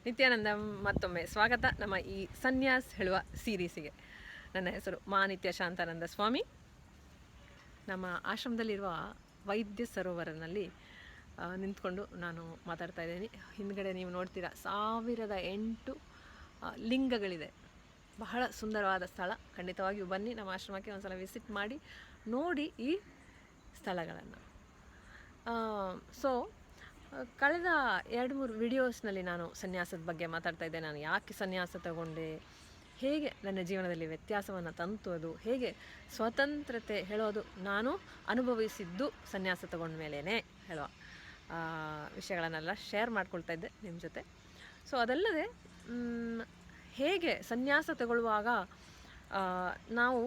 ನಿತ್ಯಾನಂದ ಮತ್ತೊಮ್ಮೆ ಸ್ವಾಗತ ನಮ್ಮ ಈ ಸನ್ಯಾಸ್ ಹೇಳುವ ಸೀರೀಸಿಗೆ. ನನ್ನ ಹೆಸರು ನಿತ್ಯ ಶಾಂತಾನಂದ ಸ್ವಾಮಿ. ನಮ್ಮ ಆಶ್ರಮದಲ್ಲಿರುವ ವೈದ್ಯ ಸರೋವರನಲ್ಲಿ ನಿಂತ್ಕೊಂಡು ನಾನು ಮಾತಾಡ್ತಾ ಇದ್ದೀನಿ. ಹಿಂದ್ಗಡೆ ನೀವು ನೋಡ್ತೀರಾ 1008 ಲಿಂಗಗಳಿದೆ. ಬಹಳ ಸುಂದರವಾದ ಸ್ಥಳ. ಖಂಡಿತವಾಗಿಯೂ ಬನ್ನಿ, ನಮ್ಮ ಆಶ್ರಮಕ್ಕೆ ಒಂದ್ಸಲ ವಿಸಿಟ್ ಮಾಡಿ ನೋಡಿ ಈ ಸ್ಥಳಗಳನ್ನು. ಕಳೆದ 2-3 ವಿಡಿಯೋಸ್ನಲ್ಲಿ ನಾನು ಸನ್ಯಾಸದ ಬಗ್ಗೆ ಮಾತಾಡ್ತಾ ಇದ್ದೆ. ನಾನು ಯಾಕೆ ಸನ್ಯಾಸ ತಗೊಂಡೆ, ಹೇಗೆ ನನ್ನ ಜೀವನದಲ್ಲಿ ವ್ಯತ್ಯಾಸವನ್ನು ತಂತು, ಅದು ಹೇಗೆ ಸ್ವತಂತ್ರತೆ ಹೇಳೋದು ನಾನು ಅನುಭವಿಸಿದ್ದು ಸನ್ಯಾಸ ತಗೊಂಡ ಮೇಲೇ ಹೇಳೋ ವಿಷಯಗಳನ್ನೆಲ್ಲ ಶೇರ್ ಮಾಡ್ಕೊಳ್ತಾ ಇದ್ದೆ ನಿಮ್ಮ ಜೊತೆ. ಸೊ ಅದಲ್ಲದೆ ಹೇಗೆ ಸನ್ಯಾಸ ತಗೊಳ್ಳುವಾಗ ನಾವು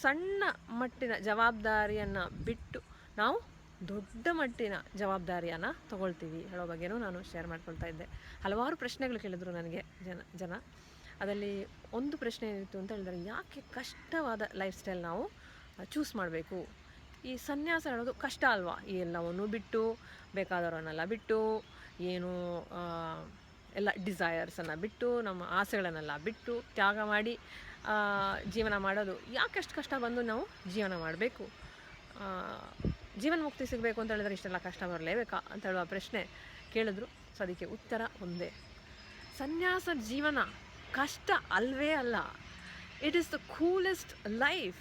ಸಣ್ಣ ಮಟ್ಟಿನ ಜವಾಬ್ದಾರಿಯನ್ನು ಬಿಟ್ಟು ನಾವು ದೊಡ್ಡ ಮಟ್ಟಿನ ಜವಾಬ್ದಾರಿಯನ್ನು ತಗೊಳ್ತೀವಿ ಹೇಳೋ ಬಗ್ಗೆನೂ ನಾನು ಶೇರ್ ಮಾಡ್ಕೊಳ್ತಾ ಇದ್ದೆ. ಹಲವಾರು ಪ್ರಶ್ನೆಗಳು ಕೇಳಿದ್ರು ನನಗೆ ಜನ. ಅದರಲ್ಲಿ ಒಂದು ಪ್ರಶ್ನೆ ಏನಿತ್ತು ಅಂತ ಹೇಳಿದ್ರೆ, ಯಾಕೆ ಕಷ್ಟವಾದ ಲೈಫ್ ಸ್ಟೈಲ್ ನಾವು ಚೂಸ್ ಮಾಡಬೇಕು? ಈ ಸನ್ಯಾಸ ಹೇಳೋದು ಕಷ್ಟ ಅಲ್ವಾ? ಈ ಎಲ್ಲವನ್ನು ಬಿಟ್ಟು, ಬೇಕಾದವರನ್ನೆಲ್ಲ ಬಿಟ್ಟು, ಏನು ಎಲ್ಲ ಡಿಸೈರ್ಸನ್ನು ಬಿಟ್ಟು, ನಮ್ಮ ಆಸೆಗಳನ್ನೆಲ್ಲ ಬಿಟ್ಟು ತ್ಯಾಗ ಮಾಡಿ ಜೀವನ ಮಾಡೋದು ಯಾಕೆಷ್ಟು ಕಷ್ಟ ಬಂದು ನಾವು ಜೀವನ ಮಾಡಬೇಕು? ಜೀವನ ಮುಕ್ತಿ ಸಿಗಬೇಕು ಅಂತ ಹೇಳಿದ್ರೆ ಇಷ್ಟೆಲ್ಲ ಕಷ್ಟ ಬರಲೇಬೇಕಾ ಅಂತ ಹೇಳುವ ಪ್ರಶ್ನೆ ಕೇಳಿದ್ರು. ಸೊ ಅದಕ್ಕೆ ಉತ್ತರ ಒಂದೇ, ಸನ್ಯಾಸ ಜೀವನ ಕಷ್ಟ ಅಲ್ವೇ ಅಲ್ಲ. It is the coolest life,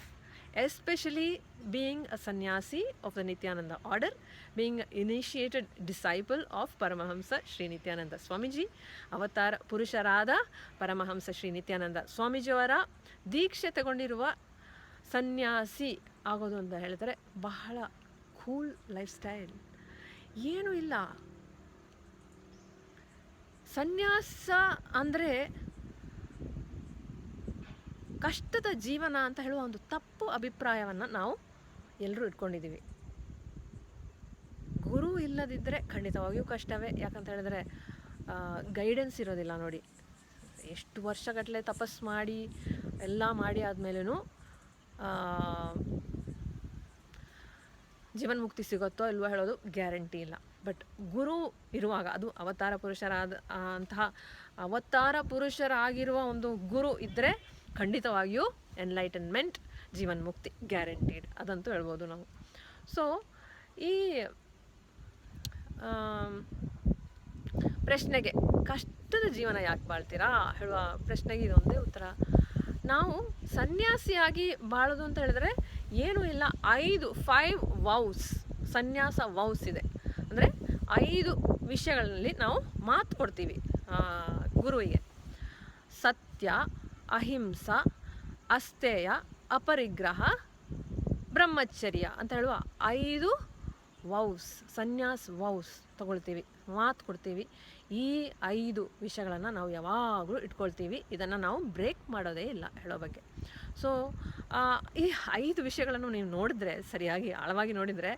especially being a sanyasi of the Nithyananda order, being initiated disciple of Paramahamsa Shri Nithyananda Swamiji, ಅವತಾರ ಪುರುಷರಾದ ಪರಮಹಂಸ ಶ್ರೀ ನಿತ್ಯಾನಂದ ಸ್ವಾಮೀಜಿಯವರ ದೀಕ್ಷೆ ತಗೊಂಡಿರುವ ಸನ್ಯಾಸಿ ಆಗೋದು ಅಂತ ಹೇಳಿದರೆ ಬಹಳ ಕೂಲ್ ಲೈಫ್ ಸ್ಟೈಲ್. ಏನೂ ಇಲ್ಲ. ಸನ್ಯಾಸ ಅಂದರೆ ಕಷ್ಟದ ಜೀವನ ಅಂತ ಹೇಳುವ ಒಂದು ತಪ್ಪು ಅಭಿಪ್ರಾಯವನ್ನು ನಾವು ಎಲ್ಲರೂ ಇಟ್ಕೊಂಡಿದ್ದೀವಿ. ಗುರು ಇಲ್ಲದಿದ್ದರೆ ಖಂಡಿತವಾಗಿಯೂ ಕಷ್ಟವೇ. ಯಾಕಂತ ಹೇಳಿದ್ರೆ ಗೈಡೆನ್ಸ್ ಇರೋದಿಲ್ಲ. ನೋಡಿ, ಎಷ್ಟು ವರ್ಷಗಟ್ಟಲೆ ತಪಸ್ಸು ಮಾಡಿ ಎಲ್ಲ ಮಾಡಿ ಆದಮೇಲೂ ಜೀವನ ಮುಕ್ತಿ ಸಿಗುತ್ತೋ ಇಲ್ವೋ ಹೇಳೋದು ಗ್ಯಾರಂಟಿ ಇಲ್ಲ. ಬಟ್ ಗುರು ಇರುವಾಗ, ಅದು ಅವತಾರ ಪುರುಷರಾಗಿರುವ ಒಂದು ಗುರು ಇದ್ದರೆ ಖಂಡಿತವಾಗಿಯೂ ಎನ್ಲೈಟನ್ಮೆಂಟ್, ಜೀವನ ಮುಕ್ತಿ ಗ್ಯಾರಂಟೀಡ್, ಅದಂತೂ ಹೇಳ್ಬೋದು ನಾವು. ಸೊ ಈ ಪ್ರಶ್ನೆಗೆ, ಕಷ್ಟದ ಜೀವನ ಯಾಕೆ ಬಾಳ್ತೀರಾ ಹೇಳುವ ಪ್ರಶ್ನೆಗೆ ಇದೊಂದೇ ಉತ್ತರ. ನಾವು ಸನ್ಯಾಸಿಯಾಗಿ ಬಾಳೋದು ಅಂತ ಹೇಳಿದ್ರೆ ಏನೂ ಇಲ್ಲ. 5 ವೌಸ್, ಸನ್ಯಾಸ ವೌಸ್ ಇದೆ. ಅಂದರೆ 5 ವಿಷಯಗಳಲ್ಲಿ ನಾವು ಮಾತು ಕೊಡ್ತೀವಿ ಗುರುವಿಗೆ. ಸತ್ಯ, ಅಹಿಂಸ, ಅಸ್ತೇಯ, ಅಪರಿಗ್ರಹ, ಬ್ರಹ್ಮಚರ್ಯ ಅಂತ ಹೇಳುವ 5 ವೌಸ್, ಸನ್ಯಾಸ್ ವೌಸ್ ತಗೊಳ್ತೀವಿ, ಮಾತು ಕೊಡ್ತೀವಿ. ಈ 5 ವಿಷಯಗಳನ್ನು ನಾವು ಯಾವಾಗಲೂ ಇಟ್ಕೊಳ್ತೀವಿ. ಇದನ್ನು ನಾವು ಬ್ರೇಕ್ ಮಾಡೋದೇ ಇಲ್ಲ ಹೇಳೋ ಬಗ್ಗೆ. ಸೊ ಈ 5 ವಿಷಯಗಳನ್ನು ನೀವು ನೋಡಿದ್ರೆ, ಸರಿಯಾಗಿ ಆಳವಾಗಿ ನೋಡಿದರೆ,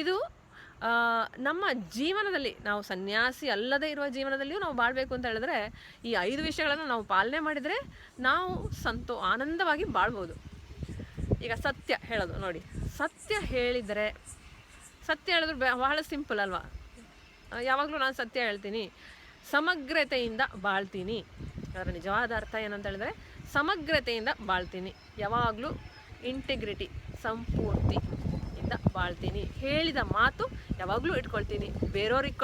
ಇದು ನಮ್ಮ ಜೀವನದಲ್ಲಿ, ನಾವು ಸನ್ಯಾಸಿ ಅಲ್ಲದೇ ಇರುವ ಜೀವನದಲ್ಲಿಯೂ ನಾವು ಬಾಳಬೇಕು ಅಂತ ಹೇಳಿದ್ರೆ ಈ 5 ವಿಷಯಗಳನ್ನು ನಾವು ಪಾಲನೆ ಮಾಡಿದರೆ ನಾವು ಆನಂದವಾಗಿ ಬಾಳ್ಬೋದು. ಈಗ ಸತ್ಯ ಹೇಳೋದು ನೋಡಿ, ಸತ್ಯ ಹೇಳಿದರೆ ಬಹಳ ಸಿಂಪಲ್ ಅಲ್ವಾ? ಯಾವಾಗಲೂ ನಾನು ಸತ್ಯ ಹೇಳ್ತೀನಿ, ಸಮಗ್ರತೆಯಿಂದ ಬಾಳ್ತೀನಿ. ಅದರ ನಿಜವಾದ ಅರ್ಥ ಏನಂತ ಹೇಳಿದ್ರೆ ಸಮಗ್ರತೆಯಿಂದ ಬಾಳ್ತೀನಿ. ಯಾವಾಗಲೂ ಇಂಟಿಗ್ರಿಟಿ, ಸಂಪೂರ್ತಿಯಿಂದ ಬಾಳ್ತೀನಿ. ಹೇಳಿದ ಮಾತು ಯಾವಾಗಲೂ ಇಟ್ಕೊಳ್ತೀನಿ. ಬೇರೆಯವ್ರಿಗೆ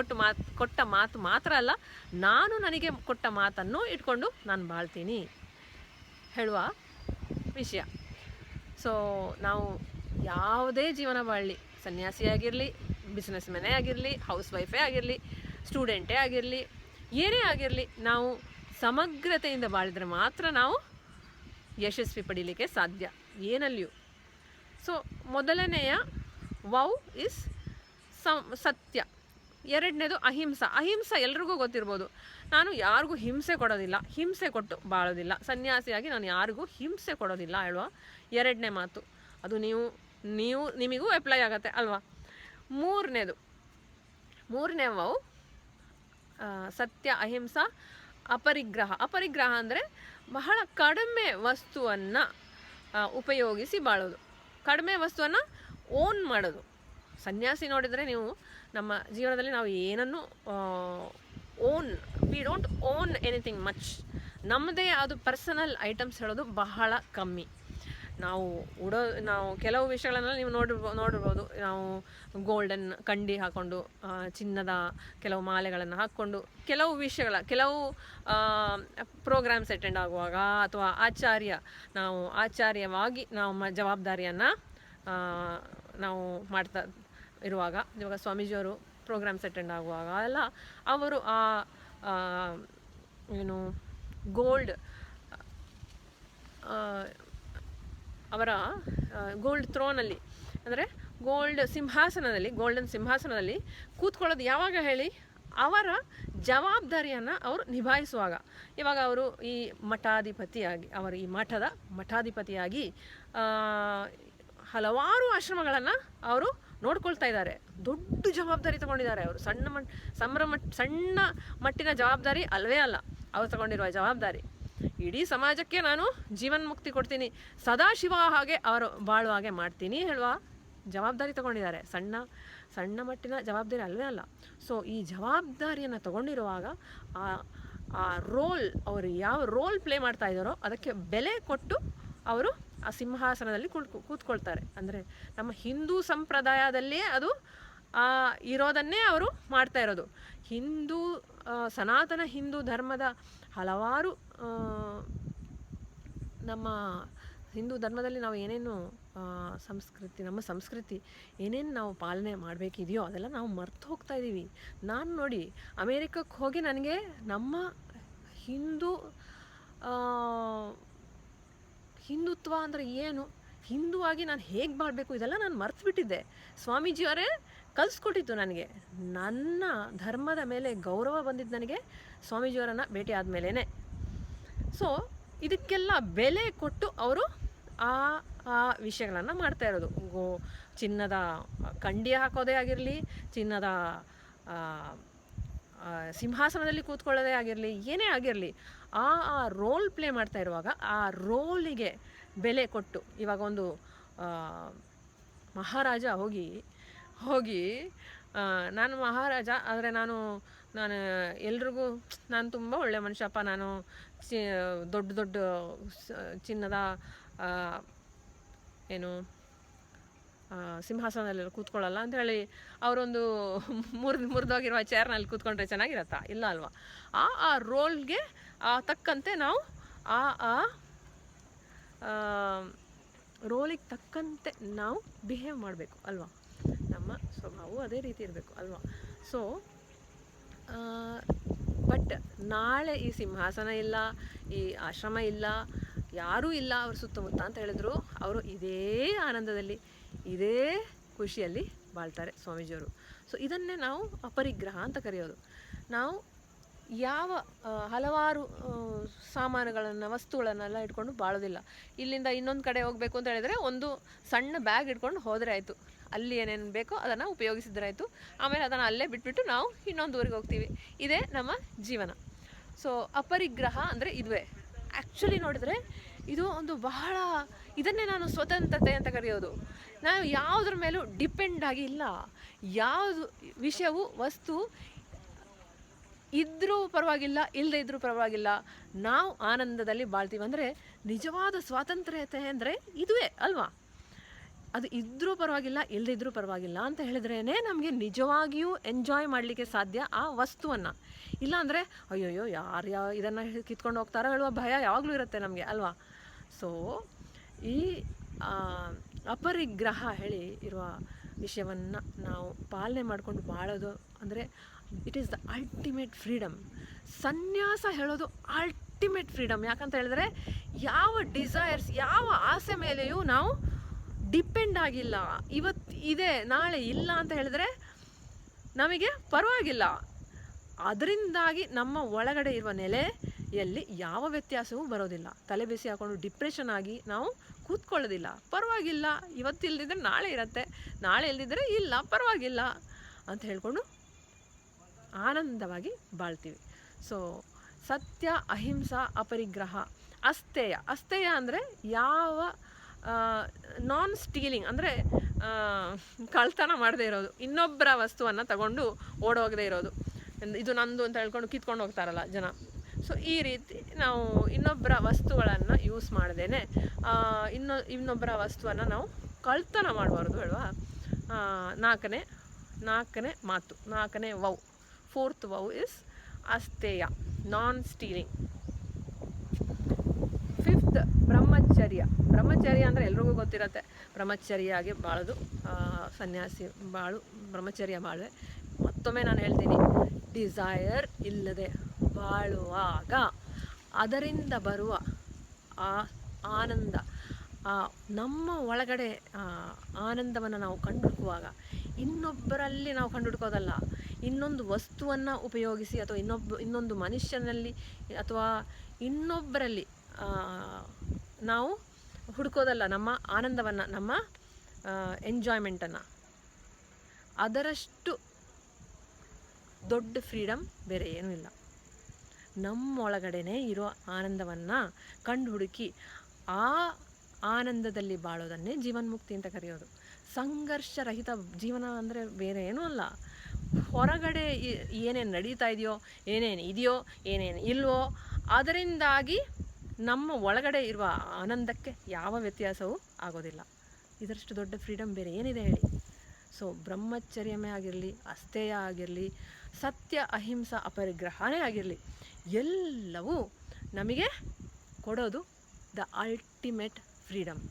ಕೊಟ್ಟ ಮಾತು ಮಾತ್ರ ಅಲ್ಲ, ನಾನು ನನಗೆ ಕೊಟ್ಟ ಮಾತನ್ನು ಇಟ್ಕೊಂಡು ನಾನು ಬಾಳ್ತೀನಿ ಹೇಳುವ ವಿಷಯ. ಸೊ ನಾವು ಯಾವುದೇ ಜೀವನ ಬಾಳಲಿ, ಸನ್ಯಾಸಿಯಾಗಿರಲಿ, ಬಿಸ್ನೆಸ್ ಮೆನೇ ಆಗಿರಲಿ, ಹೌಸ್ ವೈಫೇ ಆಗಿರಲಿ, ಸ್ಟೂಡೆಂಟೇ ಆಗಿರಲಿ, ಏನೇ ಆಗಿರಲಿ, ನಾವು ಸಮಗ್ರತೆಯಿಂದ ಬಾಳಿದರೆ ಮಾತ್ರ ನಾವು ಯಶಸ್ವಿ ಪಡೀಲಿಕ್ಕೆ ಸಾಧ್ಯ ಏನಲ್ಲಿಯೂ. ಸೊ ಮೊದಲನೆಯ ವೌ ಇಸ್ ಸತ್ಯ. ಎರಡನೇದು ಅಹಿಂಸ. ಅಹಿಂಸ ಎಲ್ರಿಗೂ ಗೊತ್ತಿರ್ಬೋದು. ನಾನು ಯಾರಿಗೂ ಹಿಂಸೆ ಕೊಡೋದಿಲ್ಲ, ಹಿಂಸೆ ಕೊಟ್ಟು ಬಾಳೋದಿಲ್ಲ. ಸನ್ಯಾಸಿಯಾಗಿ ನಾನು ಯಾರಿಗೂ ಹಿಂಸೆ ಕೊಡೋದಿಲ್ಲ ಹೇಳುವ 2ನೇ ಮಾತು. ಅದು ನಿಮಗೂ ಅಪ್ಲೈ ಆಗತ್ತೆ ಅಲ್ವಾ? ಮೂರನೇ ವೌ ಸತ್ಯ, ಅಹಿಂಸ, ಅಪರಿಗ್ರಹ. ಅಪರಿಗ್ರಹ ಅಂದರೆ ಬಹಳ ಕಡಿಮೆ ವಸ್ತುವನ್ನು ಉಪಯೋಗಿಸಿ ಬಾಳೋದು, ಕಡಿಮೆ ವಸ್ತುವನ್ನು ಓನ್ ಮಾಡೋದು. ಸನ್ಯಾಸಿ ನೋಡಿದರೆ ನೀವು ನಮ್ಮ ಜೀವನದಲ್ಲಿ ನಾವು ಏನನ್ನು own we don't own anything much. ನಮ್ಮದೇ ಅದು ಪರ್ಸನಲ್ ಐಟಮ್ಸ್ ಹೇಳೋದು ಬಹಳ ಕಮ್ಮಿ. ನಾವು ಕೆಲವು ವಿಷಯಗಳನ್ನೆಲ್ಲ ನೀವು ನೋಡಿರ್ಬೋದು. ನಾವು ಗೋಲ್ಡನ್ ಕಂಡಿ ಹಾಕ್ಕೊಂಡು, ಚಿನ್ನದ ಕೆಲವು ಮಾಲೆಗಳನ್ನು ಹಾಕ್ಕೊಂಡು, ಕೆಲವು ಪ್ರೋಗ್ರಾಮ್ಸ್ ಅಟೆಂಡ್ ಆಗುವಾಗ ಅಥವಾ ಆಚಾರ್ಯವಾಗಿ ನಾವು ಜವಾಬ್ದಾರಿಯನ್ನು ನಾವು ಮಾಡ್ತಾ ಇರುವಾಗ, ಇವಾಗ ಸ್ವಾಮೀಜಿಯವರು ಪ್ರೋಗ್ರಾಮ್ಸ್ ಅಟೆಂಡ್ ಆಗುವಾಗ ಎಲ್ಲ ಅವರು ಗೋಲ್ಡ್ ಅವರ ಗೋಲ್ಡ್ ಥ್ರೋನಲ್ಲಿ ಅಂದರೆ ಗೋಲ್ಡನ್ ಸಿಂಹಾಸನದಲ್ಲಿ ಕೂತ್ಕೊಳ್ಳೋದು ಯಾವಾಗ ಹೇಳಿ? ಅವರ ಜವಾಬ್ದಾರಿಯನ್ನು ಅವರು ನಿಭಾಯಿಸುವಾಗ. ಇವಾಗ ಅವರು ಈ ಮಠದ ಮಠಾಧಿಪತಿಯಾಗಿ ಹಲವಾರು ಆಶ್ರಮಗಳನ್ನು ಅವರು ನೋಡ್ಕೊಳ್ತಾ ಇದ್ದಾರೆ. ದೊಡ್ಡ ಜವಾಬ್ದಾರಿ ತಗೊಂಡಿದ್ದಾರೆ ಅವರು. ಸಣ್ಣ ಮಟ್ಟಿನ ಜವಾಬ್ದಾರಿ ಅಲ್ವೇ ಅಲ್ಲ ಅವರು ತಗೊಂಡಿರುವ ಜವಾಬ್ದಾರಿ. ಇಡೀ ಸಮಾಜಕ್ಕೆ ನಾನು ಜೀವನ್ಮುಕ್ತಿ ಕೊಡ್ತೀನಿ, ಸದಾಶಿವ ಹಾಗೆ ಅವರು ಬಾಳುವ ಹಾಗೆ ಮಾಡ್ತೀನಿ ಹೇಳುವ ಜವಾಬ್ದಾರಿ ತಗೊಂಡಿದ್ದಾರೆ. ಸಣ್ಣ ಮಟ್ಟಿನ ಜವಾಬ್ದಾರಿ ಅಲ್ವೇ ಅಲ್ಲ. ಸೊ ಈ ಜವಾಬ್ದಾರಿಯನ್ನು ತಗೊಂಡಿರುವಾಗ ಆ ರೋಲ್, ಅವರು ಯಾವ ರೋಲ್ ಪ್ಲೇ ಮಾಡ್ತಾ ಇದ್ದಾರೋ ಅದಕ್ಕೆ ಬೆಲೆ ಕೊಟ್ಟು ಅವರು ಆ ಸಿಂಹಾಸನದಲ್ಲಿ ಕೂತ್ಕೊಳ್ತಾರೆ. ಅಂದರೆ ನಮ್ಮ ಹಿಂದೂ ಸಂಪ್ರದಾಯದಲ್ಲಿಯೇ ಅದು ಇರೋದನ್ನೇ ಅವರು ಮಾಡ್ತಾ ಇರೋದು. ಸನಾತನ ಹಿಂದೂ ಧರ್ಮದ ಹಲವಾರು ನಮ್ಮ ಹಿಂದೂ ಧರ್ಮದಲ್ಲಿ ನಾವು ಏನೇನು ನಮ್ಮ ಸಂಸ್ಕೃತಿ ಏನೇನು ನಾವು ಪಾಲನೆ ಮಾಡಬೇಕಿದೆಯೋ ಅದೆಲ್ಲ ನಾವು ಮರ್ತು ಹೋಗ್ತಾ ಇದ್ದೀವಿ. ನಾನು ನೋಡಿ ಅಮೇರಿಕಕ್ಕೆ ಹೋಗಿ ನನಗೆ ನಮ್ಮ ಹಿಂದುತ್ವ ಅಂದರೆ ಏನು, ಹಿಂದುವಾಗಿ ನಾನು ಹೇಗೆ ಮಾಡಬೇಕು ಇದೆಲ್ಲ ನಾನು ಮರ್ತು ಬಿಟ್ಟಿದ್ದೆ. ಸ್ವಾಮೀಜಿಯವರೇ ಕಲಿಸ್ಕೊಟ್ಟಿತ್ತು ನನಗೆ. ನನ್ನ ಧರ್ಮದ ಮೇಲೆ ಗೌರವ ಬಂದಿದ್ದು ನನಗೆ ಸ್ವಾಮೀಜಿಯವರನ್ನು ಭೇಟಿ ಆದಮೇಲೆ. ಸೊ ಇದಕ್ಕೆಲ್ಲ ಬೆಲೆ ಕೊಟ್ಟು ಅವರು ಆ ವಿಷಯಗಳನ್ನು ಮಾಡ್ತಾ ಇರೋದು. ಚಿನ್ನದ ಕಂಡಿ ಹಾಕೋದೇ ಆಗಿರಲಿ, ಚಿನ್ನದ ಸಿಂಹಾಸನದಲ್ಲಿ ಕೂತ್ಕೊಳ್ಳೋದೇ ಆಗಿರಲಿ, ಏನೇ ಆಗಿರಲಿ, ಆ ರೋಲ್ ಪ್ಲೇ ಮಾಡ್ತಾ ಇರುವಾಗ ಆ ರೋಲಿಗೆ ಬೆಲೆ ಕೊಟ್ಟು, ಇವಾಗ ಒಂದು ಮಹಾರಾಜ ಹೋಗಿ ನಾನು ಮಹಾರಾಜ ಆದರೆ ನಾನು ಎಲ್ರಿಗೂ ನಾನು ತುಂಬ ಒಳ್ಳೆ ಮನುಷ್ಯಪ್ಪ, ನಾನು ದೊಡ್ಡ ಚಿನ್ನದ ಸಿಂಹಾಸನದಲ್ಲೆಲ್ಲ ಕೂತ್ಕೊಳ್ಳಲ್ಲ ಅಂತ ಹೇಳಿ ಅವರೊಂದು ಮುರಿದೋಗಿರುವ ಚೇರ್ನಲ್ಲಿ ಕೂತ್ಕೊಂಡ್ರೆ ಚೆನ್ನಾಗಿರತ್ತಾ? ಇಲ್ಲ ಅಲ್ವಾ? ಆ ರೋಲ್ಗೆ ತಕ್ಕಂತೆ ನಾವು ರೋಲಿಗೆ ತಕ್ಕಂತೆ ನಾವು ಬಿಹೇವ್ ಮಾಡಬೇಕು ಅಲ್ವಾ? ನಮ್ಮ ಸ್ವಭಾವವು ಅದೇ ರೀತಿ ಇರಬೇಕು ಅಲ್ವಾ? ಸೊ ಬಟ್ ನಾಳೆ ಈ ಸಿಂಹಾಸನ ಇಲ್ಲ, ಈ ಆಶ್ರಮ ಇಲ್ಲ, ಯಾರೂ ಇಲ್ಲ ಅವ್ರ ಸುತ್ತಮುತ್ತ ಅಂತ ಹೇಳಿದ್ರು, ಅವರು ಇದೇ ಆನಂದದಲ್ಲಿ ಇದೇ ಖುಷಿಯಲ್ಲಿ ಬಾಳ್ತಾರೆ ಸ್ವಾಮೀಜಿಯವರು. ಸೊ ಇದನ್ನೇ ನಾವು ಅಪರಿಗ್ರಹ ಅಂತ ಕರೆಯೋದು. ನಾವು ಹಲವಾರು ವಸ್ತುಗಳನ್ನೆಲ್ಲ ಇಟ್ಕೊಂಡು ಬಾಳೋದಿಲ್ಲ. ಇಲ್ಲಿಂದ ಇನ್ನೊಂದು ಕಡೆ ಹೋಗಬೇಕು ಅಂತ ಹೇಳಿದರೆ ಒಂದು ಸಣ್ಣ ಬ್ಯಾಗ್ ಇಟ್ಕೊಂಡು ಹೋದರೆ ಆಯಿತು, ಅಲ್ಲಿ ಏನೇನು ಬೇಕೋ ಅದನ್ನು ಉಪಯೋಗಿಸಿದ್ರಾಯಿತು, ಆಮೇಲೆ ಅದನ್ನು ಅಲ್ಲೇ ಬಿಟ್ಬಿಟ್ಟು ನಾವು ಇನ್ನೊಂದು ಊರಿಗೆ ಹೋಗ್ತೀವಿ. ಇದೇ ನಮ್ಮ ಜೀವನ. ಸೊ ಅಪರಿಗ್ರಹ ಅಂದರೆ ಇದುವೇ. ಆ್ಯಕ್ಚುಲಿ ನೋಡಿದ್ರೆ ಇದು ಒಂದು ಇದನ್ನೇ ನಾನು ಸ್ವತಂತ್ರತೆ ಅಂತ ಕರೆಯೋದು. ನಾವು ಯಾವುದ್ರ ಮೇಲೂ ಡಿಪೆಂಡ್ ಆಗಿ ಇಲ್ಲ. ಯಾವುದು ವಿಷಯವು ವಸ್ತು ಇದ್ದರೂ ಪರವಾಗಿಲ್ಲ, ಇಲ್ಲದೇ ಇದ್ದರೂ ಪರವಾಗಿಲ್ಲ, ನಾವು ಆನಂದದಲ್ಲಿ ಬಾಳ್ತೀವಿ. ಅಂದರೆ ನಿಜವಾದ ಸ್ವಾತಂತ್ರ್ಯತೆ ಅಂದರೆ ಇದುವೇ ಅಲ್ವಾ? ಅದು ಇದ್ದರೂ ಪರವಾಗಿಲ್ಲ, ಇಲ್ಲದೇ ಇದ್ದರೂ ಪರವಾಗಿಲ್ಲ ಅಂತ ಹೇಳಿದ್ರೇ ನಮಗೆ ನಿಜವಾಗಿಯೂ ಎಂಜಾಯ್ ಮಾಡಲಿಕ್ಕೆ ಸಾಧ್ಯ ಆ ವಸ್ತುವನ್ನು. ಇಲ್ಲಾಂದರೆ ಅಯ್ಯೋಯ್ಯೋ ಯಾರು ಇದನ್ನು ಕಿತ್ಕೊಂಡು ಹೋಗ್ತಾರೋ ಹೇಳುವ ಭಯ ಯಾವಾಗಲೂ ಇರುತ್ತೆ ನಮಗೆ ಅಲ್ವಾ? ಸೊ ಈ ಅಪರಿಗ್ರಹ ಹೇಳಿ ಇರುವ ವಿಷಯವನ್ನು ನಾವು ಪಾಲನೆ ಮಾಡಿಕೊಂಡು ಬಾಳೋದು ಅಂದರೆ it is the ultimate freedom. ಸನ್ಯಾಸ ಹೇಳೋದು ಅಲ್ಟಿಮೇಟ್ ಫ್ರೀಡಮ್. ಯಾಕಂತ ಹೇಳಿದ್ರೆ ಯಾವ ಡಿಸೈರ್ಸ್, ಯಾವ ಆಸೆ ಮೇಲೆಯೂ ನಾವು ಡಿಪೆಂಡ್ ಆಗಿಲ್ಲ. ಇವತ್ತು ಇದೆ, ನಾಳೆ ಇಲ್ಲ ಅಂತ ಹೇಳಿದ್ರೆ ನಮಗೆ ಪರವಾಗಿಲ್ಲ. ಅದರಿಂದಾಗಿ ನಮ್ಮ ಒಳಗಡೆ ಇರುವ ನೆಲೆಯಲ್ಲಿ ಯಾವ ವ್ಯತ್ಯಾಸವೂ ಬರೋದಿಲ್ಲ. ತಲೆ ಬಿಸಿ ಹಾಕೊಂಡು ಡಿಪ್ರೆಷನ್ ಆಗಿ ನಾವು ಕೂತ್ಕೊಳ್ಳೋದಿಲ್ಲ. ಪರವಾಗಿಲ್ಲ, ಇವತ್ತು ಇಲ್ದಿದ್ರೆ ನಾಳೆ ಇರುತ್ತೆ, ನಾಳೆ ಇಲ್ದಿದ್ರೆ ಇಲ್ಲ, ಪರವಾಗಿಲ್ಲ ಅಂತ ಹೇಳ್ಕೊಂಡು ಆನಂದವಾಗಿ ಬಾಳ್ತೀವಿ. ಸೊ ಸತ್ಯ, ಅಹಿಂಸಾ, ಅಪರಿಗ್ರಹ, ಅಸ್ತೇಯ ಅಂದರೆ ಯಾವ ನಾನ್ ಸ್ಟೀಲಿಂಗ್ ಅಂದರೆ ಕಳ್ತನ ಮಾಡದೇ ಇರೋದು, ಇನ್ನೊಬ್ಬರ ವಸ್ತುವನ್ನು ತಗೊಂಡು ಓಡೋಗದೇ ಇರೋದು, ಇದು ನಂದು ಅಂತ ಹೇಳ್ಕೊಂಡು ಕಿತ್ಕೊಂಡು ಹೋಗ್ತಾರಲ್ಲ ಜನ. ಸೊ ಈ ರೀತಿ ನಾವು ಇನ್ನೊಬ್ಬರ ವಸ್ತುಗಳನ್ನು ಯೂಸ್ ಮಾಡ್ದೇನೆ ಇನ್ನೊಬ್ಬರ ವಸ್ತುವನ್ನು ನಾವು ಕಳ್ತನ ಮಾಡಬಾರ್ದು ಹೇಳುವ. ನಾಲ್ಕನೇ ಮಾತು, ನಾಲ್ಕನೇ vow, fourth vow is asteya, non stealing. Fifth brahmacharya. ಬ್ರಹ್ಮಚರ್ಯ ಅಂದರೆ ಎಲ್ರಿಗೂ ಗೊತ್ತಿರತ್ತೆ, ಬ್ರಹ್ಮಚರ್ಯಾಗಿ ಬಾಳೋದು, ಸನ್ಯಾಸಿ ಬ್ರಹ್ಮಚರ್ಯ ಬಾಳ್ವೆ. ಮತ್ತೊಮ್ಮೆ ನಾನು ಹೇಳ್ತೀನಿ, ಡಿಸೈರ್ ಇಲ್ಲದೆ ಬಾಳುವಾಗ ಅದರಿಂದ ಬರುವ ಆ ಆನಂದ, ನಮ್ಮ ಒಳಗಡೆ ಆನಂದವನ್ನು ನಾವು ಕಂಡುಹುಡುಕುವಾಗ ಇನ್ನೊಬ್ಬರಲ್ಲಿ ನಾವು ಕಂಡುಹುಡುಕೋದಲ್ಲ, ಇನ್ನೊಂದು ವಸ್ತುವನ್ನು ಉಪಯೋಗಿಸಿ ಅಥವಾ ಇನ್ನೊಂದು ಮನುಷ್ಯನಲ್ಲಿ ಅಥವಾ ಇನ್ನೊಬ್ಬರಲ್ಲಿ ನಾವು ಹುಡುಕೋದಲ್ಲ ನಮ್ಮ ಆನಂದವನ್ನು, ನಮ್ಮ ಎಂಜಾಯ್ಮೆಂಟನ್ನು. ಅದರಷ್ಟು ದೊಡ್ಡ ಫ್ರೀಡಮ್ ಬೇರೆ ಏನೂ ಇಲ್ಲ. ನಮ್ಮೊಳಗಡೆನೇ ಇರೋ ಆನಂದವನ್ನು ಕಂಡು ಹುಡುಕಿ ಆ ಆನಂದದಲ್ಲಿ ಬಾಳೋದನ್ನೇ ಜೀವನ್ಮುಕ್ತಿ ಅಂತ ಕರೆಯೋದು. ಸಂಘರ್ಷರಹಿತ ಜೀವನ ಅಂದರೆ ಬೇರೆ ಏನೂ ಅಲ್ಲ. ಹೊರಗಡೆ ಏನೇನು ನಡೀತಾ ಇದೆಯೋ, ಏನೇನು ಇದೆಯೋ, ಏನೇನು ಇಲ್ವೋ, ಅದರಿಂದಾಗಿ ನಮ್ಮ ಒಳಗಡೆ ಇರುವ ಆನಂದಕ್ಕೆ ಯಾವ ವ್ಯತ್ಯಾಸವೂ ಆಗೋದಿಲ್ಲ. ಇದರಷ್ಟು ದೊಡ್ಡ ಫ್ರೀಡಮ್ ಬೇರೆ ಏನಿದೆ ಹೇಳಿ? ಸೊ ಬ್ರಹ್ಮಚರ್ಯವೇ ಆಗಿರಲಿ, ಅಸ್ತೇಯ ಆಗಿರಲಿ, ಸತ್ಯ ಅಹಿಂಸಾ ಅಪರಿಗ್ರಹನೇ ಆಗಿರಲಿ, ಎಲ್ಲವೂ ನಮಗೆ ಕೊಡೋದು ದ ಅಲ್ಟಿಮೇಟ್ ಫ್ರೀಡಮ್.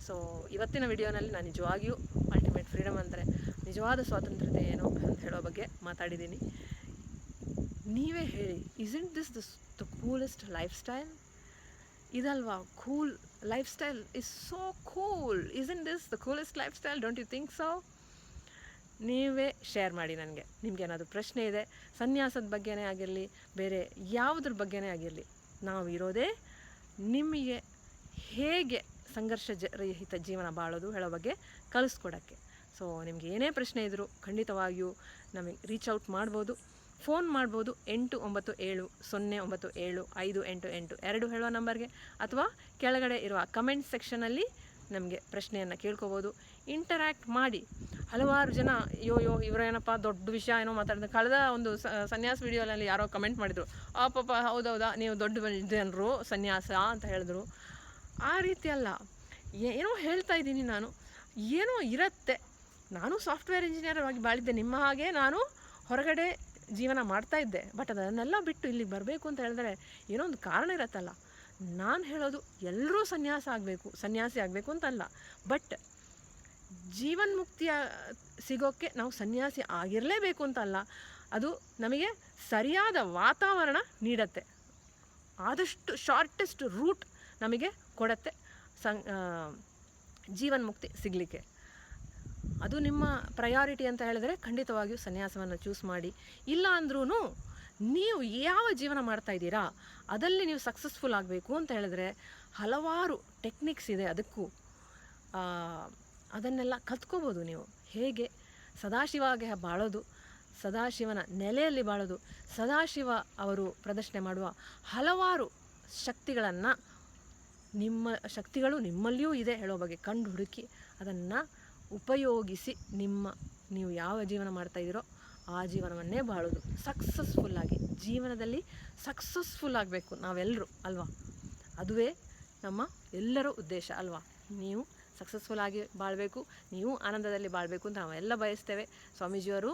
ಸೊ ಇವತ್ತಿನ ವಿಡಿಯೋನಲ್ಲಿ ನಾನು ನಿಜವಾಗಿಯೂ ಅಲ್ಟಿಮೇಟ್ ಫ್ರೀಡಮ್ ಅಂದರೆ ನಿಜವಾದ ಸ್ವಾತಂತ್ರ್ಯತೆ ಏನು ಅಂತ ಹೇಳೋ ಬಗ್ಗೆ ಮಾತಾಡಿದ್ದೀನಿ. ನೀವೇ ಹೇಳಿ, isn't this the coolest life style? ಇದಲ್ವಾ cool life style? Is so cool. Isn't this the coolest life style? Don't you think so? ನೀವೇ ಶೇರ್ ಮಾಡಿ ನನಗೆ. ನಿಮಗೇನಾದರೂ ಪ್ರಶ್ನೆ ಇದೆ, ಸನ್ಯಾಸದ ಬಗ್ಗೆನೇ ಆಗಿರಲಿ, ಬೇರೆ ಯಾವುದ್ರ ಬಗ್ಗೆನೇ ಆಗಿರಲಿ, ನಾವು ಇರೋದೇ ನಿಮಗೆ ಹೇಗೆ ಸಂಘರ್ಷ ರಹಿತ ಜೀವನ ಬಾಳೋದು ಹೇಳೋ ಬಗ್ಗೆ ಕಲಿಸ್ಕೊಡೋಕ್ಕೆ. ಸೊ ನಿಮಗೆ ಏನೇ ಪ್ರಶ್ನೆ ಇದ್ದರೂ ಖಂಡಿತವಾಗಿಯೂ ನಮಗೆ ರೀಚ್ ಔಟ್ ಮಾಡ್ಬೋದು, ಫೋನ್ ಮಾಡ್ಬೋದು 8970975882 ಹೇಳುವ ನಂಬರ್ಗೆ, ಅಥವಾ ಕೆಳಗಡೆ ಇರುವ ಕಮೆಂಟ್ ಸೆಕ್ಷನಲ್ಲಿ ನಮಗೆ ಪ್ರಶ್ನೆಯನ್ನು ಕೇಳ್ಕೊಬೋದು. ಇಂಟರ್ಯಾಕ್ಟ್ ಮಾಡಿ. ಹಲವಾರು ಜನ ಇವರೇನಪ್ಪ ದೊಡ್ಡ ವಿಷಯ ಏನೋ ಮಾತಾಡಿದ್ರು. ಕಳೆದ ಒಂದು ಸನ್ಯಾಸ ವಿಡಿಯೋನಲ್ಲಿ ಯಾರೋ ಕಮೆಂಟ್ ಮಾಡಿದರು, ಪಾಪ ಹೌದೌದಾ ನೀವು ದೊಡ್ಡ ಜನರು ಸನ್ಯಾಸ ಅಂತ ಹೇಳಿದ್ರು. ಆ ರೀತಿ ಅಲ್ಲ, ಏನೋ ಹೇಳ್ತಾ ಇದ್ದೀನಿ ನಾನು, ಏನೋ ಇರುತ್ತೆ. ನಾನು ಸಾಫ್ಟ್ವೇರ್ ಇಂಜಿನಿಯರ್ ಆಗಿ ಬಾಳಿದ್ದೆ, ನಿಮ್ಮ ಹಾಗೆ ನಾನು ಹೊರಗಡೆ ಜೀವನ ಮಾಡ್ತಾಯಿದ್ದೆ. ಬಟ್ ಅದನ್ನೆಲ್ಲ ಬಿಟ್ಟು ಇಲ್ಲಿಗೆ ಬರಬೇಕು ಅಂತ ಹೇಳಿದ್ರೆ ಏನೋ ಒಂದು ಕಾರಣ ಇರತ್ತಲ್ಲ. ನಾನು ಹೇಳೋದು ಎಲ್ಲರೂ ಸನ್ಯಾಸಿ ಆಗಬೇಕು ಅಂತಲ್ಲ, ಬಟ್ ಜೀವನ್ಮುಕ್ತಿಯ ಸಿಗೋಕ್ಕೆ ನಾವು ಸನ್ಯಾಸಿ ಆಗಿರಲೇಬೇಕು ಅಂತಲ್ಲ. ಅದು ನಮಗೆ ಸರಿಯಾದ ವಾತಾವರಣ ನೀಡತ್ತೆ, ಆದಷ್ಟು ಶಾರ್ಟೆಸ್ಟ್ ರೂಟ್ ನಮಗೆ ಕೊಡತ್ತೆ ಜೀವನ್ಮುಕ್ತಿ ಸಿಗಲಿಕ್ಕೆ. ಅದು ನಿಮ್ಮ ಪ್ರಯಾರಿಟಿ ಅಂತ ಹೇಳಿದ್ರೆ ಖಂಡಿತವಾಗಿಯೂ ಸನ್ಯಾಸವನ್ನು ಚೂಸ್ ಮಾಡಿ. ಇಲ್ಲ ಅಂದ್ರೂ ನೀವು ಯಾವ ಜೀವನ ಮಾಡ್ತಾಯಿದ್ದೀರಾ ಅದಲ್ಲಿ ನೀವು ಸಕ್ಸಸ್ಫುಲ್ ಆಗಬೇಕು ಅಂತ ಹೇಳಿದ್ರೆ ಹಲವಾರು ಟೆಕ್ನಿಕ್ಸ್ ಇದೆ. ಅದಕ್ಕೂ ಅದನ್ನೆಲ್ಲ ಕಲ್ತ್ಕೋಬೋದು ನೀವು. ಹೇಗೆ ಸದಾಶಿವಾಗೆ ಬಾಳೋದು, ಸದಾಶಿವನ ನೆಲೆಯಲ್ಲಿ ಬಾಳೋದು, ಸದಾಶಿವ ಅವರು ಪ್ರದರ್ಶನೆ ಮಾಡುವ ಹಲವಾರು ಶಕ್ತಿಗಳನ್ನು, ನಿಮ್ಮ ಶಕ್ತಿಗಳು ನಿಮ್ಮಲ್ಲಿಯೂ ಇದೆ ಹೇಳೋ ಬಗ್ಗೆ ಕಂಡು ಹುಡುಕಿ ಅದನ್ನು ಉಪಯೋಗಿಸಿ ನೀವು ಯಾವ ಜೀವನ ಮಾಡ್ತಾಯಿದ್ದೀರೋ ಆ ಜೀವನವನ್ನೇ ಬಾಳೋದು. ಸಕ್ಸಸ್ಫುಲ್ಲಾಗಿ ಜೀವನದಲ್ಲಿ ಸಕ್ಸಸ್ಫುಲ್ ಆಗಬೇಕು ನಾವೆಲ್ಲರೂ ಅಲ್ವಾ? ಅದುವೇ ನಮ್ಮ ಎಲ್ಲರ ಉದ್ದೇಶ ಅಲ್ವಾ? ನೀವು ಸಕ್ಸಸ್ಫುಲ್ಲಾಗಿ ಬಾಳಬೇಕು, ನೀವು ಆನಂದದಲ್ಲಿ ಬಾಳಬೇಕು ಅಂತ ನಾವೆಲ್ಲ ಬಯಸ್ತೇವೆ. ಸ್ವಾಮೀಜಿಯವರು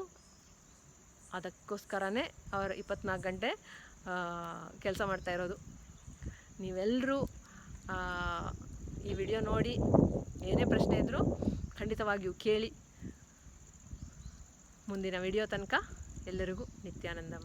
ಅದಕ್ಕೋಸ್ಕರನೇ ಅವರು 24 ಗಂಟೆ ಕೆಲಸ ಮಾಡ್ತಾ ಇರೋದು. ನೀವೆಲ್ಲರೂ ಈ ವಿಡಿಯೋ ನೋಡಿ ಏನೇ ಪ್ರಶ್ನೆ ಇದ್ದರೂ ಖಂಡಿತವಾಗಿಯೂ ಕೇಳಿ. ಮುಂದಿನ ವಿಡಿಯೋ ತನಕ ಎಲ್ಲರಿಗೂ ನಿತ್ಯಾನಂದಂ.